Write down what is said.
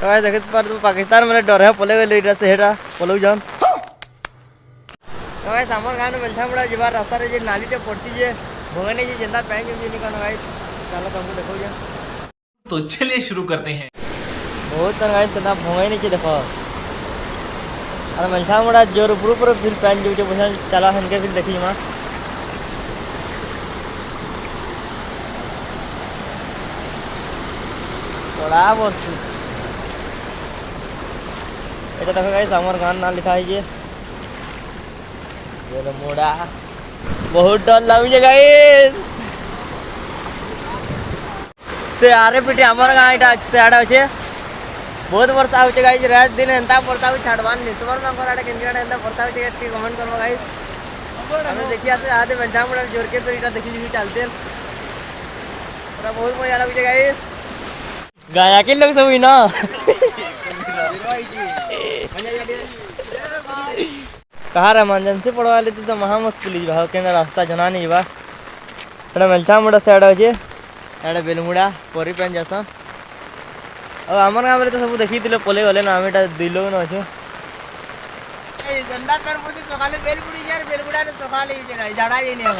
तो गाइस देखत पर तो पाकिस्तान में डर है पले गले इटा से हेटा पलउ जान तो गाइस हमर गांव में बेलछा बड़ा जीवा रास्ता रे जे नाली ते पड़ती जे भोगने जे जिंदा पैन जे नहीं कनो गाइस चलो तुमको देखो जा तो चलिए शुरू करते हैं। बहुत तर गाइस तना भोगे नहीं देखो अरे बेलछा बड़ा जोर ऊपर फिर पैन जो बुझा चला हनके फिर देखी मां थोड़ा बहुत এটা দেখো গাইস আমার গান না লেখা হয়েছে মোড়া बहुत डर लगे गाइस से आरे पिटे हमर गां इटा से आडा होचे बहुत वर्षा होचे गाइस रात दिन एंता पड़ता हो छाड़वान नहीं तुम्हार में कोराडा केंदियाडा एंता पड़ता हो टी कमेंट करो गाइस हमें देखिए से आधे बेंचा मोड़ा जोर के तो इटा देखी जी चलते पूरा बहुत मजा लगे गाइस गाया के लोग सब ही ना कहा इमरजेंसी पड़वा लेती तो महा मुश्किल भाव के रास्ता जना नहीं बा एटा मेलछा मुड़ा से आड़ा होचे एटा बेलमुड़ा परी पेन जैसा और हमर गांव रे तो सब देखी दिले पले गले ना हम एटा दिलो न अछे ए गंदा पेन पोसी सकाले बेलमुड़ी यार बेलमुड़ा ने सकाले जाड़ा ये नहीं